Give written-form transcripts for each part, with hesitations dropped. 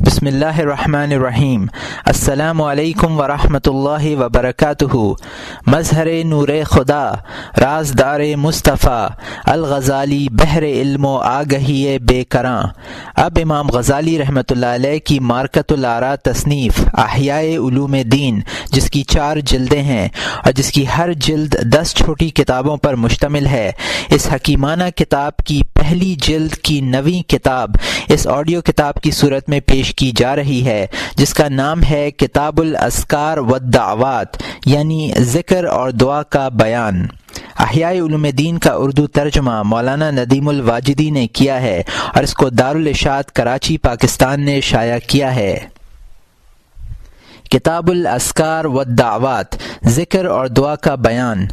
بسم اللہ الرحمن الرحیم۔ السلام علیکم ورحمۃ اللہ وبرکاتہ۔ مظہر نور خدا، رازدار مصطفیٰ، الغزالی بحر علم و آگہی بے کراں۔ اب امام غزالی رحمۃ اللہ علیہ کی مارکۃ الآراء تصنیف احیاء علوم دین، جس کی 4 جلدیں ہیں اور جس کی ہر جلد 10 چھوٹی کتابوں پر مشتمل ہے، اس حکیمانہ کتاب کی پہلی جلد کی 9ویں کتاب اس آڈیو کتاب کی صورت میں پیش کی جا رہی ہے، جس کا نام ہے کتاب الاذکار والدعوات، یعنی ذکر اور دعا کا بیان۔ احیاء علوم دین کا اردو ترجمہ مولانا ندیم الواجدی نے کیا ہے اور اس کو دارالاشاعت کراچی پاکستان نے شائع کیا ہے۔ کتاب الاذکار والدعوات، ذکر اور دعا کا بیان۔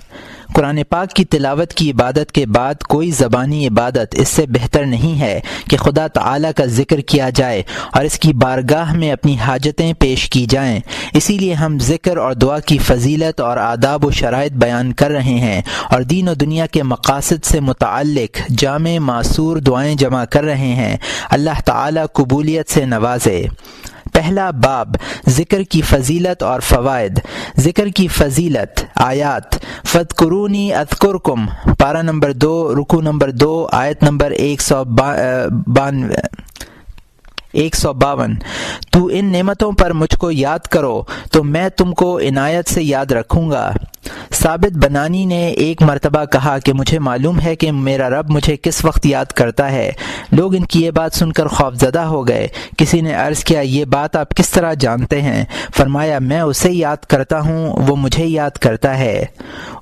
قرآن پاک کی تلاوت کی عبادت کے بعد کوئی زبانی عبادت اس سے بہتر نہیں ہے کہ خدا تعالی کا ذکر کیا جائے اور اس کی بارگاہ میں اپنی حاجتیں پیش کی جائیں۔ اسی لیے ہم ذکر اور دعا کی فضیلت اور آداب و شرائط بیان کر رہے ہیں اور دین و دنیا کے مقاصد سے متعلق جامع معصور دعائیں جمع کر رہے ہیں۔ اللہ تعالی قبولیت سے نوازے۔ پہلا باب، ذکر کی فضیلت اور فوائد۔ ذکر کی فضیلت، آیات۔ فاذکرونی اذکرکم، پارہ نمبر 2، رکوع نمبر 2، آیت نمبر 152۔ تو ان نعمتوں پر مجھ کو یاد کرو تو میں تم کو عنایت سے یاد رکھوں گا۔ ثابت بنانی نے ایک مرتبہ کہا کہ مجھے معلوم ہے کہ میرا رب مجھے کس وقت یاد کرتا ہے۔ لوگ ان کی یہ بات سن کر خوفزدہ ہو گئے۔ کسی نے عرض کیا، یہ بات آپ کس طرح جانتے ہیں؟ فرمایا، میں اسے یاد کرتا ہوں، وہ مجھے یاد کرتا ہے۔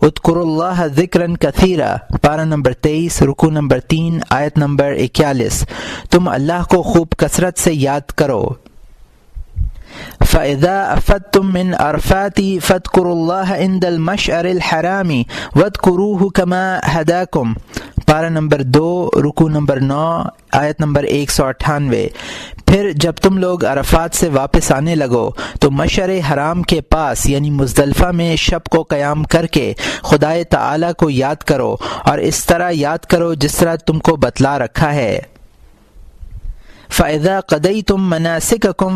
اذکروا اللہ ذکرا کثیرا، پارہ نمبر 23، رکوع نمبر 3، آیت نمبر 41۔ تم اللہ کو خوب کثرت سے یاد کرو۔ فَإِذَا أَفَضْتُم مِّنْ عَرَفَاتِ فاذكروا اللَّهَ عِندَ الْمَشْعَرِ الْحَرَامِ وَاذْكُرُوهُ كَمَا هَدَاكُمْ، پارہ نمبر 2، رکوع نمبر 9، آیت نمبر 198۔ پھر جب تم لوگ عرفات سے واپس آنے لگو تو مشعر حرام کے پاس یعنی مزدلفہ میں شب کو قیام کر کے خدائے تعالی کو یاد کرو اور اس طرح یاد کرو جس طرح تم کو بتلا رکھا ہے۔ فَإِذَا قَضَيْتُم مَّنَاسِكَكُمْ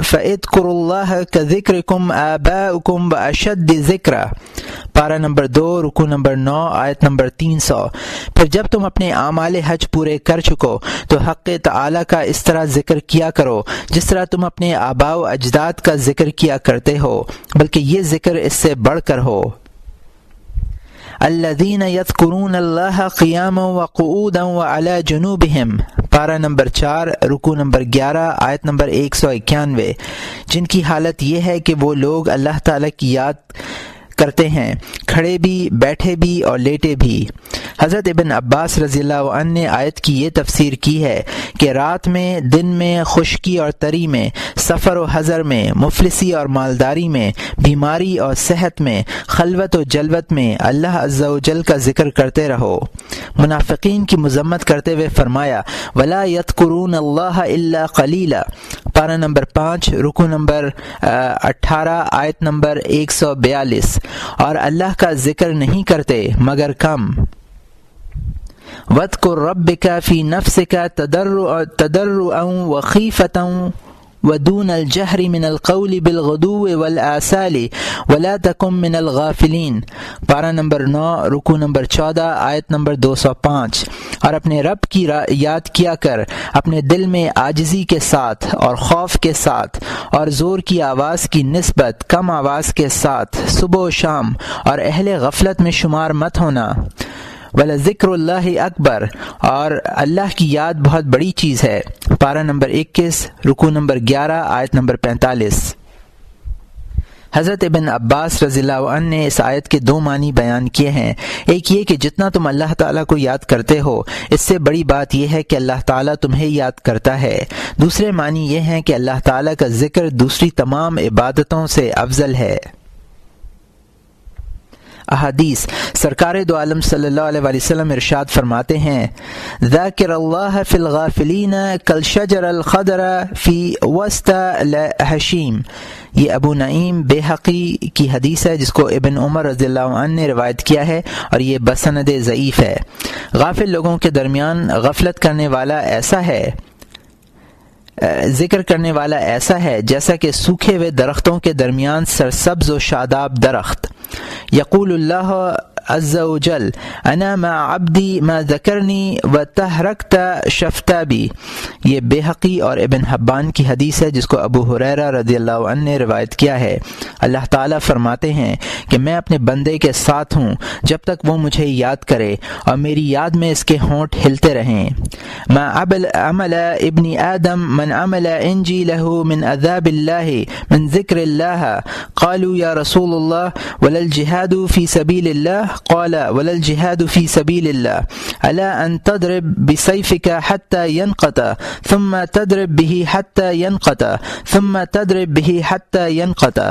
فَاذْكُرُوا اللَّهَ كَذِكْرِكُمْ آبَاءَكُمْ وَأَشَدَّ ذِكْرًا، پارہ نمبر 2، رکوع نمبر 9، آیت نمبر 300۔ پھر جب تم اپنے اعمال حج پورے کر چکو تو حق تعالی کا اس طرح ذکر کیا کرو جس طرح تم اپنے آباء و اجداد کا ذکر کیا کرتے ہو، بلکہ یہ ذکر اس سے بڑھ کر ہو۔ الذین یذکرون اللہ قیاما وقعودا وعلی جنوبہم، پارہ نمبر 4، رکوع نمبر 11، آیت نمبر 191۔ جن کی حالت یہ ہے کہ وہ لوگ اللہ تعالیٰ کی یاد کرتے ہیں، کھڑے بھی، بیٹھے بھی اور لیٹے بھی۔ حضرت ابن عباس رضی اللہ عنہ نے آیت کی یہ تفسیر کی ہے کہ رات میں، دن میں، خشکی اور تری میں، سفر و حضر میں، مفلسی اور مالداری میں، بیماری اور صحت میں، خلوت و جلوت میں اللہ عز و جل کا ذکر کرتے رہو۔ منافقین کی مذمت کرتے ہوئے فرمایا، وَلَا يَذْكُرُونَ اللَّهَ إِلَّا قَلِيلًا، پارہ نمبر 5، رکوع نمبر 18، آیت نمبر 142۔ اور اللہ کا ذکر نہیں کرتے مگر کم۔ وَاذْكُر رَّبَّكَ فِي نَفْسِكَ تَضَرُّعًا وَخِيفَةً وَدُونَ الْجَهْرِ مِنَ الْقَوْلِ بِالْغُدُوِّ وَالْآصَالِ وَلَا تَكُن مِّنَ الْغَافِلِينَ، پارہ نمبر 9، رکوع نمبر 14، آیت نمبر 205۔ اور اپنے رب کی یاد کیا کر اپنے دل میں عاجزی کے ساتھ اور خوف کے ساتھ اور زور کی آواز کی نسبت کم آواز کے ساتھ صبح و شام، اور اہل غفلت میں شمار مت ہونا۔ وَلَذِكْرُ اللَّهِ اکبر، اور اللہ کی یاد بہت بڑی چیز ہے، پارہ نمبر 21، رکوع نمبر 11، آیت نمبر 45۔ حضرت ابن عباس رضی اللہ عنہ نے اس آیت کے 2 معنی بیان کیے ہیں۔ ایک یہ کہ جتنا تم اللہ تعالیٰ کو یاد کرتے ہو، اس سے بڑی بات یہ ہے کہ اللہ تعالیٰ تمہیں یاد کرتا ہے۔ دوسرے معنی یہ ہیں کہ اللہ تعالیٰ کا ذکر دوسری تمام عبادتوں سے افضل ہے۔ احادیث، سرکار دو عالم صلی اللہ علیہ وآلہ وسلم ارشاد فرماتے ہیں، ذاکر اللہ فی الغافلین کالشجر الخضر فی وسط الحشیم۔ یہ ابو نعیم بیہقی کی حدیث ہے جس کو ابن عمر رضی اللہ عنہ نے روایت کیا ہے اور یہ بسند ضعیف ہے۔ غافل لوگوں کے درمیان غفلت کرنے والا ایسا ہے ذکر کرنے والا ایسا ہے جیسا کہ سوکھے ہوئے درختوں کے درمیان سرسبز و شاداب درخت۔ یقول اللہ عز وجل انا مع عبدی ما ذکرنی و تحرکت شفتابی۔ یہ بیہقی اور ابن حبان کی حدیث ہے جس کو ابو ہریرہ رضی اللہ عنہ نے روایت کیا ہے۔ اللہ تعالیٰ فرماتے ہیں کہ میں اپنے بندے کے ساتھ ہوں جب تک وہ مجھے یاد کرے اور میری یاد میں اس کے ہونٹ ہلتے رہیں۔ ما عمل ابن آدم من عمل انجی له من عذاب اللہ من ذکر اللہ قالوا یا رسول اللہ ولا الجہاد فی سبیل اللہ قال ولا الجهاد في سبيل الله ألا أن تضرب بسيفك حتى ينقطع ثم تضرب به حتى ينقطع ثم تضرب به حتى ينقطع۔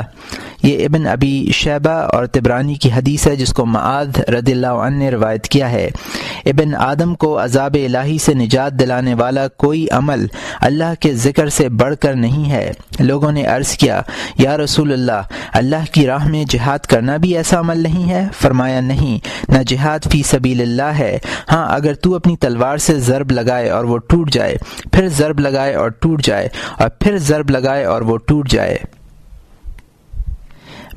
یہ ابن ابی شیبہ اور طبرانی کی حدیث ہے جس کو معاذ رضی اللہ عنہ نے روایت کیا ہے۔ ابن آدم کو عذاب الہی سے نجات دلانے والا کوئی عمل اللہ کے ذکر سے بڑھ کر نہیں ہے۔ لوگوں نے عرض کیا یا رسول اللہ کی راہ میں جہاد کرنا بھی ایسا عمل نہیں ہے؟ فرمایا نہیں، نہ جہاد فی سبیل اللہ ہے، ہاں اگر تو اپنی تلوار سے ضرب لگائے اور وہ ٹوٹ جائے، پھر ضرب لگائے اور ٹوٹ جائے، اور پھر ضرب لگائے اور وہ ٹوٹ جائے۔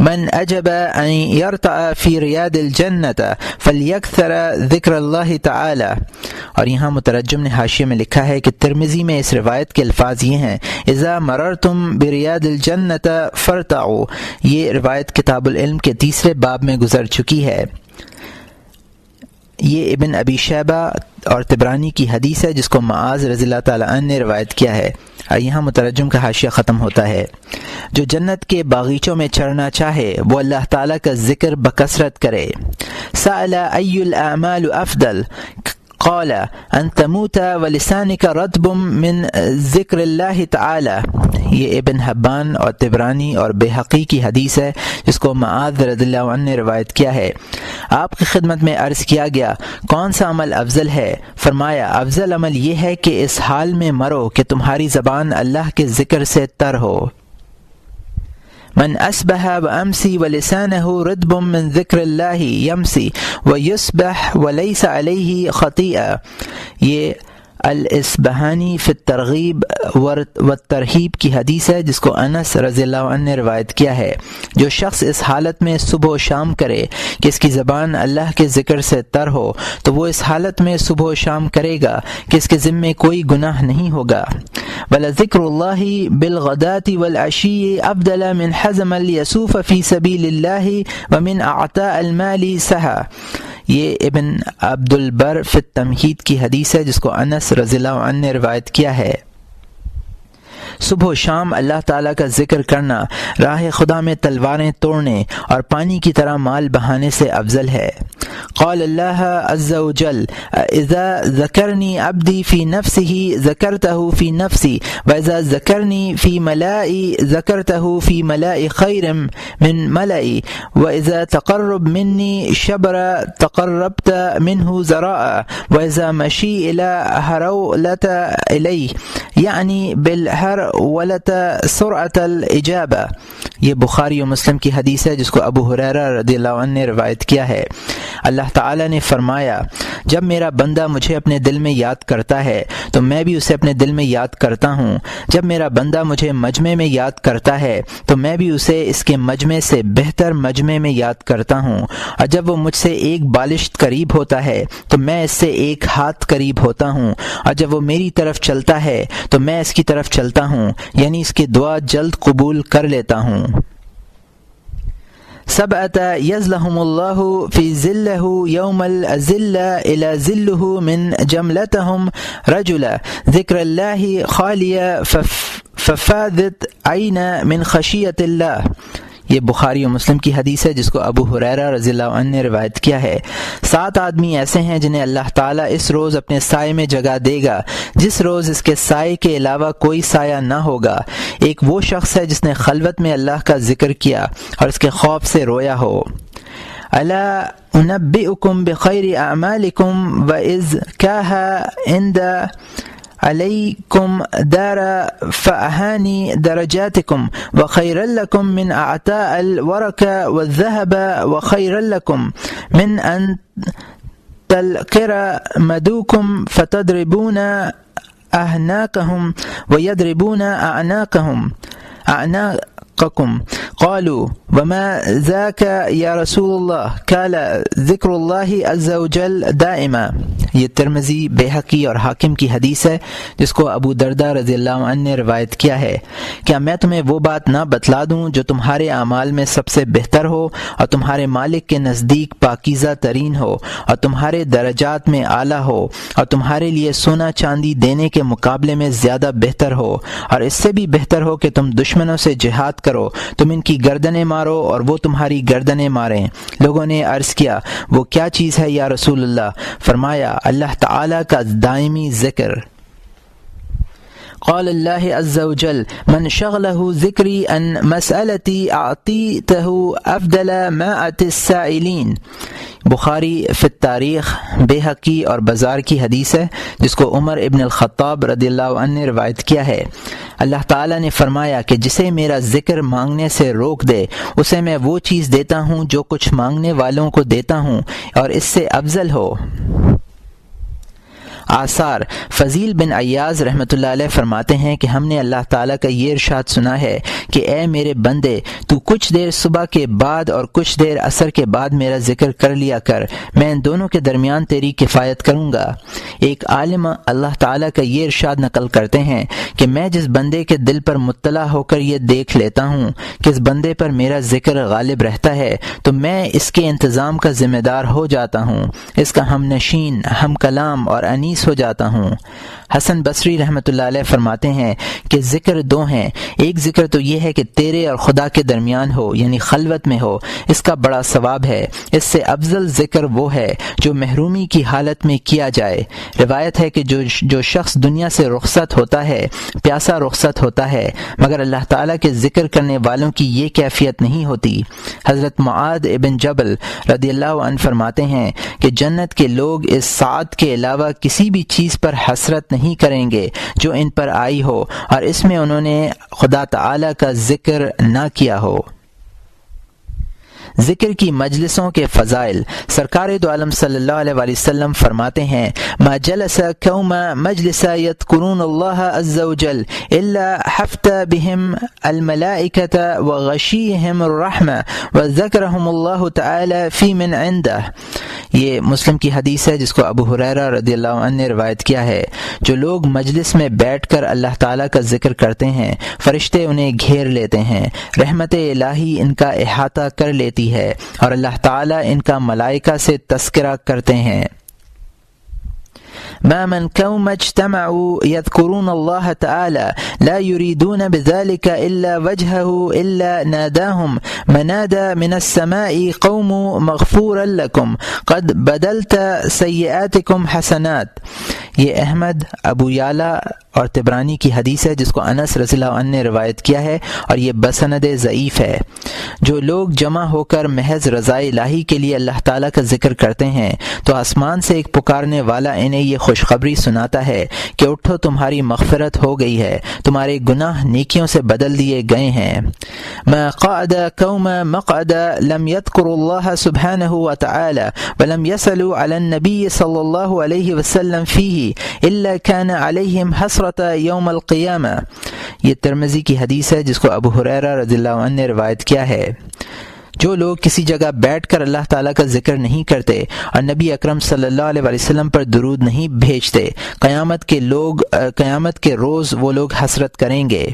من اجب ان یرتع فی ریاض الجنۃ فلیکثر ذکر اللہ تعالی۔ اور یہاں مترجم نے حاشیے میں لکھا ہے کہ ترمذی میں اس روایت کے الفاظ یہ ہیں اذا مررتم بریاض الجنۃ فارتعوا۔ یہ روایت کتاب العلم کے تیسرے باب میں گزر چکی ہے۔ یہ ابن ابی شیبہ اور طبرانی کی حدیث ہے جس کو معاذ رضی اللہ تعالیٰ عنہ نے روایت کیا ہے۔ یہاں مترجم کا حاشیہ ختم ہوتا ہے۔ جو جنت کے باغیچوں میں چڑھنا چاہے وہ اللہ تعالیٰ کا ذکر بکثرت کرے۔ سأل ای الاعمال افضل قال ان تموت ولسانك رطب من ذکر اللہ تعالی۔ یہ ابن حبان اور طبرانی اور بیہقی کی حدیث ہے جس کو معاذ رضی اللہ عنہ نے روایت کیا ہے۔ آپ کی خدمت میں عرض کیا گیا کون سا عمل افضل ہے؟ فرمایا افضل عمل یہ ہے کہ اس حال میں مرو کہ تمہاری زبان اللہ کے ذکر سے تر ہو۔ من اصبح وامسی ولسانه رطب من ذکر اللہ یمسی ویصبح وليس علیہ خطیئہ۔ یہ الاصبہانی فی الترغیب والترہیب کی حدیث ہے جس کو انس رضی اللہ عنہ نے روایت کیا ہے۔ جو شخص اس حالت میں صبح و شام کرے کہ اس کی زبان اللہ کے ذکر سے تر ہو تو وہ اس حالت میں صبح و شام کرے گا کہ اس کے ذمے کوئی گناہ نہیں ہوگا۔ وَلَذِكْرُ اللَّهِ بِالْغَدَاةِ وَالْعَشِيِّ أَفْضَلَ مِنْ حَزْمَ الْيَسُوفَ فِي سَبِيلِ اللَّهِ وَمِنْ أَعْطَاءِ الْمَالِ سَحَى۔ یہ ابن عبد البر فی التمہید کی حدیث ہے جس کو انس رضی اللہ عنہ نے روایت کیا ہے۔ صبح و شام اللہ تعالیٰ کا ذکر کرنا راہ خدا میں تلواریں توڑنے اور پانی کی طرح مال بہانے سے افضل ہے۔ قال اللہ عز وجل اذا ذکرنی عبدی فی نفسہ ذکرتہ فی نفسی واذا ذکرنی فی ملائی ذکرتہ فی ملائی خیر من ملائی واذا تقرب منی شبر تقربت منہ ذراعا واذا مشی الی ہرولت الیہ یعنی بالہرولت سرعت الاجابہ۔ یہ بخاری و مسلم کی حدیث ہے جس کو ابو ہریرہ رضی اللہ عنہ نے روایت کیا ہے۔ اللہ تعالیٰ نے فرمایا جب میرا بندہ مجھے اپنے دل میں یاد کرتا ہے تو میں بھی اسے اپنے دل میں یاد کرتا ہوں، جب میرا بندہ مجھے مجمع میں یاد کرتا ہے تو میں بھی اسے اس کے مجمع سے بہتر مجمع میں یاد کرتا ہوں، اور جب وہ مجھ سے ایک بالشت قریب ہوتا ہے تو میں اس سے ایک ہاتھ قریب ہوتا ہوں، اور جب وہ میری طرف چلتا ہے تو میں اس کی طرف چلتا ہوں، یعنی اس کی دعا جلد قبول کر لیتا ہوں۔ سبعۃ یظلہم اللہ فی ظلہ یوم الظل الی ظلہ من جملتہم رجل ذکر اللہ خالی ففاضت عین من خشیۃ اللہ۔ یہ بخاری و مسلم کی حدیث ہے جس کو ابو ہریرہ رضی اللہ عنہ نے روایت کیا ہے۔ 7 آدمی ایسے ہیں جنہیں اللہ تعالیٰ اس روز اپنے سائے میں جگہ دے گا جس روز اس کے سائے کے علاوہ کوئی سایہ نہ ہوگا۔ ایک وہ شخص ہے جس نے خلوت میں اللہ کا ذکر کیا اور اس کے خوف سے رویا ہو۔ الا انبئکم بخیر اعمالکم واذکاہ عند علیکم دار فأہانی درجاتکم وخیر لکم من اعطاء الورق والذهب وخیر لکم من ان تلقر مدوکم فتضربون أهناكهم ويضربون أعناقكم قالوا وما ذاك یا رسول اللہ قال ذکر اللہ عز وجل دائما۔ یہ ترمذی، بیہقی اور حاکم کی حدیث ہے جس کو ابو درداء رضی اللہ عنہ نے روایت کیا ہے۔ کیا میں تمہیں وہ بات نہ بتلا دوں جو تمہارے اعمال میں سب سے بہتر ہو اور تمہارے مالک کے نزدیک پاکیزہ ترین ہو اور تمہارے درجات میں اعلیٰ ہو اور تمہارے لیے سونا چاندی دینے کے مقابلے میں زیادہ بہتر ہو، اور اس سے بھی بہتر ہو کہ تم دشمنوں سے جہاد کرو، تم ان کی گردنیں مارو اور وہ تمہاری گردنیں ماریں۔ لوگوں نے عرض کیا وہ کیا چیز ہے یا رسول اللہ؟ فرمایا اللہ تعالی کا دائمی ذکر۔ قال اللہ عز وجل من شغلہ ذکری ان مسئلتی اعطیتہ افضل مائت السائلین۔ بخاری فی التاریخ، بیہقی اور بازار کی حدیث ہے جس کو عمر ابن الخطاب رضی اللہ عنہ نے روایت کیا ہے۔ اللہ تعالیٰ نے فرمایا کہ جسے میرا ذکر مانگنے سے روک دے اسے میں وہ چیز دیتا ہوں جو کچھ مانگنے والوں کو دیتا ہوں اور اس سے افضل ہو۔ آثار فضیل بن عیاض رحمۃ اللہ علیہ فرماتے ہیں کہ ہم نے اللہ تعالیٰ کا یہ ارشاد سنا ہے کہ اے میرے بندے تو کچھ دیر صبح کے بعد اور کچھ دیر عصر کے بعد میرا ذکر کر لیا کر، میں ان دونوں کے درمیان تیری کفایت کروں گا۔ ایک عالم اللہ تعالیٰ کا یہ ارشاد نقل کرتے ہیں کہ میں جس بندے کے دل پر مطلع ہو کر یہ دیکھ لیتا ہوں کہ اس بندے پر میرا ذکر غالب رہتا ہے تو میں اس کے انتظام کا ذمہ دار ہو جاتا ہوں، اس کا ہم نشین، ہم کلام اور انیس ہو جاتا ہوں۔ حسن بصری رحمۃ اللہ علیہ فرماتے ہیں کہ ذکر دو ہیں، ایک ذکر تو یہ ہے کہ تیرے اور خدا کے درمیان ہو یعنی خلوت میں ہو، اس کا بڑا ثواب ہے۔ اس سے افضل ذکر وہ ہے جو محرومی کی حالت میں کیا جائے۔ روایت ہے کہ جو شخص دنیا سے رخصت ہوتا ہے پیاسا رخصت ہوتا ہے، مگر اللہ تعالیٰ کے ذکر کرنے والوں کی یہ کیفیت نہیں ہوتی۔ حضرت معاذ ابن جبل رضی اللہ عنہ فرماتے ہیں کہ جنت کے لوگ اس سعادت کے علاوہ کسی بھی چیز پر حسرت نہیں کریں گے جو ان پر آئی ہو اور اس میں انہوں نے خدا تعالی کا ذکر نہ کیا ہو۔ ذکر کی مجلسوں کے فضائل۔ سرکار دو عالم صلی اللہ علیہ وآلہ وسلم فرماتے ہیں ما جلس قوم مجلس یذکرون اللہ عز وجل الا حفت بهم الملائکۃ وغشیہم الرحمہ وذکرہم اللہ تعالی فی من عنده۔ یہ مسلم کی حدیث ہے جس کو ابو ہریرہ رضی اللہ عنہ نے روایت کیا ہے۔ جو لوگ مجلس میں بیٹھ کر اللہ تعالیٰ کا ذکر کرتے ہیں فرشتے انہیں گھیر لیتے ہیں، رحمت الہی ان کا احاطہ کر لیتی ہے اور اللہ تعالیٰ ان کا ملائکہ سے تذکرہ کرتے ہیں۔ ما من قوم اجتمعوا يذكرون الله تعالى لا يريدون بذلك إلا وجهه إلا ناداهم منادى من السماء قوم مغفورا لكم قد بدلت سيئاتكم حسنات۔ یہ احمد، ابو یعلا اور طبرانی کی حدیث ہے جس کو انس رضی اللہ عنہ نے روایت کیا ہے اور یہ بسند ضعیف ہے۔ جو لوگ جمع ہو کر محض رضائے الہی کے لیے اللہ تعالیٰ کا ذکر کرتے ہیں تو آسمان سے ایک پکارنے والا انہیں یہ خوشخبری سناتا ہے کہ اٹھو تمہاری مغفرت ہو گئی ہے، تمہارے گناہ نیکیوں سے بدل دیے گئے ہیں۔ ما قعد قوم مقعد لم يذكروا الله سبحانه وتعالى ولم يصلوا على النبي صلی اللہ علیہ وسلم فيه الا كان عليهم حسرة يوم القيامة۔ یہ ترمذی کی حدیث ہے جس کو ابو ہریرہ رضی اللہ عنہ نے روایت کیا ہے۔ جو لوگ کسی جگہ بیٹھ کر اللہ تعالیٰ کا ذکر نہیں کرتے اور نبی اکرم صلی اللہ علیہ وسلم پر درود نہیں بھیجتے، قیامت کے روز وہ لوگ حسرت کریں گے۔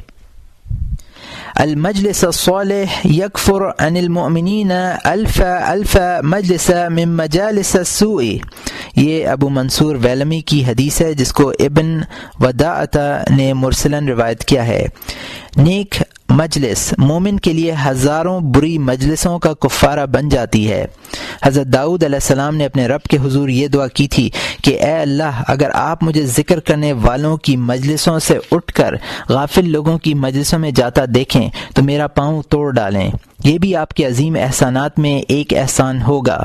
المجلس الصالح یکفر عن المؤمنین الف مجلس من مجالس السوء۔ یہ ابو منصور ویلمی کی حدیث ہے جس کو ابن وداعتہ نے مرسلن روایت کیا ہے۔ نیک مجلس مومن کے لیے ہزاروں بری مجلسوں کا کفارہ بن جاتی ہے۔ حضرت داؤد علیہ السلام نے اپنے رب کے حضور یہ دعا کی تھی کہ اے اللہ اگر آپ مجھے ذکر کرنے والوں کی مجلسوں سے اٹھ کر غافل لوگوں کی مجلسوں میں جاتا دیکھیں تو میرا پاؤں توڑ ڈالیں۔ یہ بھی آپ کے عظیم احسانات میں ایک احسان ہوگا۔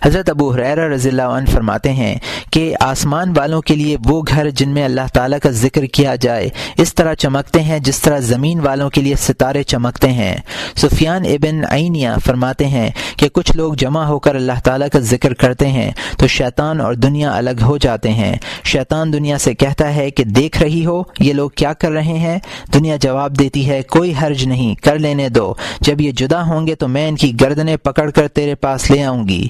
حضرت ابو ہریرہ رضی اللہ عنہ فرماتے ہیں کہ آسمان والوں کے لیے وہ گھر جن میں اللہ تعالیٰ کا ذکر کیا جائے اس طرح چمکتے ہیں جس طرح زمین والوں کے لیے ستارے چمکتے ہیں۔ سفیان ابن عینیہ فرماتے ہیں کہ کچھ لوگ جمع ہو کر اللہ تعالیٰ کا ذکر کرتے ہیں تو شیطان اور دنیا الگ ہو جاتے ہیں۔ شیطان دنیا سے کہتا ہے کہ دیکھ رہی ہو یہ لوگ کیا کر رہے ہیں؟ دنیا جواب دیتی ہے کوئی حرج نہیں، کر لینے دو، جب یہ جدا ہوں گے تو میں ان کی گردنیں پکڑ کر تیرے پاس لے آؤں گی۔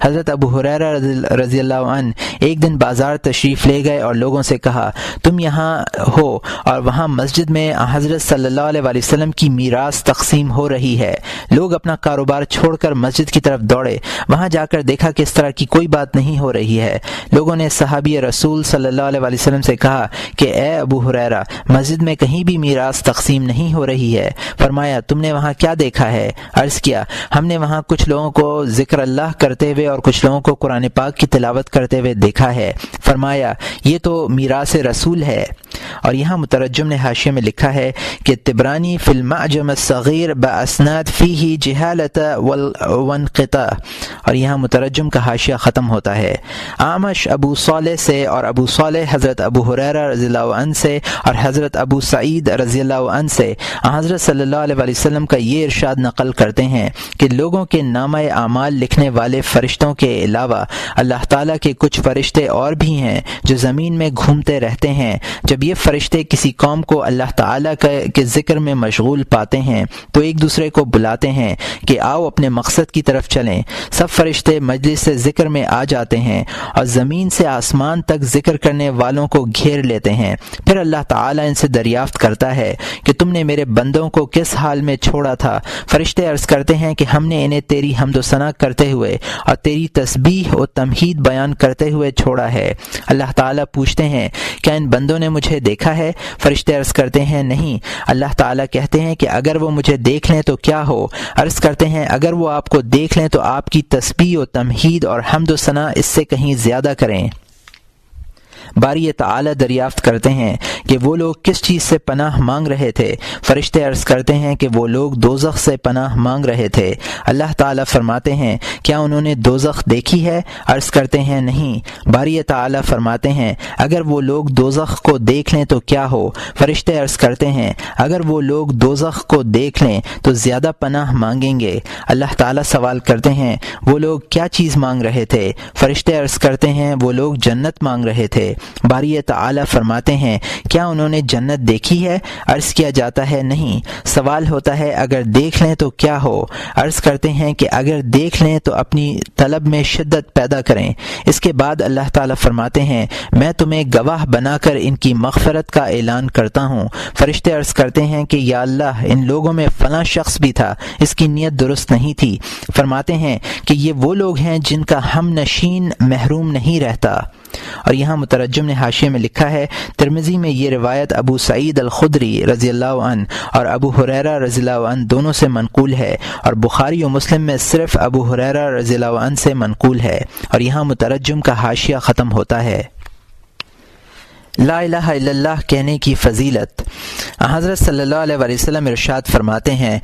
حضرت ابو ہریرہ رضی اللہ عنہ ایک دن بازار تشریف لے گئے اور لوگوں سے کہا تم یہاں ہو اور وہاں مسجد میں حضرت صلی اللہ علیہ وسلم کی میراث تقسیم ہو رہی ہے۔ لوگ اپنا کاروبار چھوڑ کر مسجد کی طرف دوڑے، وہاں جا کر دیکھا کہ اس طرح کی کوئی بات نہیں ہو رہی ہے۔ لوگوں نے صحابی رسول صلی اللہ علیہ وسلم سے کہا کہ اے ابو ہریرہ، مسجد میں کہیں بھی میراث تقسیم نہیں ہو رہی ہے۔ فرمایا تم نے وہاں کیا دیکھا ہے؟ عرض کیا ہم نے وہاں کچھ لوگوں کو ذکر اللہ کرتے ہوئے اور کچھ لوگوں کو قرآن پاک کی تلاوت کرتے ہوئے دیکھا ہے۔ فرمایا یہ تو میراث رسول ہے۔ اور یہاں مترجم نے حاشیے میں لکھا ہے کہ طبرانی فی المعجم الصغیر باسناد فیہ جہالۃ وانقطاع، اور یہاں مترجم کا حاشیہ ختم ہوتا ہے۔ اعمش ابو صالح سے اور ابو صالح حضرت ابو ہریرہ رضی اللہ عنہ سے اور حضرت ابو سعید رضی اللہ عنہ سے حضرت صلی اللہ علیہ وسلم کا یہ ارشاد نقل کرتے ہیں کہ لوگوں کے نامہ اعمال لکھنے والے فرشتوں کے علاوہ اللہ تعالیٰ کے کچھ فرشتے اور بھی ہیں جو زمین میں گھومتے رہتے ہیں۔ جب یہ فرشتے کسی قوم کو اللہ تعالیٰ کے ذکر میں مشغول پاتے ہیں تو ایک دوسرے کو بلاتے ہیں کہ آؤ اپنے مقصد کی طرف چلیں۔ سب فرشتے مجلس سے ذکر میں آ جاتے ہیں اور زمین سے آسمان تک ذکر کرنے والوں کو گھیر لیتے ہیں۔ پھر اللہ تعالیٰ ان سے دریافت کرتا ہے کہ تم نے میرے بندوں کو کس حال میں چھوڑا تھا؟ فرشتے عرض کرتے ہیں کہ ہم نے انہیں تیری حمد و ثنا کرتے ہوئے اور تیری تسبیح و تمہید بیان کرتے ہوئے چھوڑا ہے۔ اللہ تعالیٰ پوچھتے ہیں کیا ان بندوں نے مجھے دیکھا ہے؟ فرشتے عرض کرتے ہیں نہیں۔ اللہ تعالیٰ کہتے ہیں کہ اگر وہ مجھے دیکھ لیں تو کیا ہو؟ عرض کرتے ہیں اگر وہ آپ کو دیکھ لیں تو آپ کی تسبیح و تمہید اور حمد و ثنا اس سے کہیں زیادہ کریں۔ باری تعالی دریافت کرتے ہیں کہ وہ لوگ کس چیز سے پناہ مانگ رہے تھے؟ فرشتے عرض کرتے ہیں کہ وہ لوگ دوزخ سے پناہ مانگ رہے تھے۔ اللہ تعالیٰ فرماتے ہیں کیا انہوں نے دوزخ دیکھی ہے؟ عرض کرتے ہیں نہیں۔ باری تعالیٰ فرماتے ہیں اگر وہ لوگ دوزخ کو دیکھ لیں تو کیا ہو؟ فرشتے عرض کرتے ہیں اگر وہ لوگ دوزخ کو دیکھ لیں تو زیادہ پناہ مانگیں گے۔ اللہ تعالیٰ سوال کرتے ہیں وہ لوگ کیا چیز مانگ رہے تھے؟ فرشتے عرض کرتے ہیں وہ لوگ جنت مانگ رہے تھے۔ باری تعالیٰ فرماتے ہیں کیا انہوں نے جنت دیکھی ہے؟ عرض کیا جاتا ہے نہیں۔ سوال ہوتا ہے اگر دیکھ لیں تو کیا ہو؟ عرض کرتے ہیں کہ اگر دیکھ لیں تو اپنی طلب میں شدت پیدا کریں۔ اس کے بعد اللہ تعالیٰ فرماتے ہیں میں تمہیں گواہ بنا کر ان کی مغفرت کا اعلان کرتا ہوں۔ فرشتے عرض کرتے ہیں کہ یا اللہ ان لوگوں میں فلاں شخص بھی تھا، اس کی نیت درست نہیں تھی۔ فرماتے ہیں کہ یہ وہ لوگ ہیں جن کا ہم نشین محروم نہیں رہتا۔ اور یہاں مترجم نے حاشیے میں لکھا ہے ترمذی میں یہ روایت ابو سعید الخدری رضی اللہ عنہ اور ابو ہریرہ رضی اللہ عنہ دونوں سے منقول ہے، اور بخاری و مسلم میں صرف ابو ہریرہ رضی اللہ عنہ سے منقول ہے۔ اور یہاں مترجم کا حاشیہ ختم ہوتا ہے۔ لا الہ الا اللہ کہنے کی فضیلت۔ حضرت صلی اللہ علیہ وسلم ارشاد فرماتے ہیں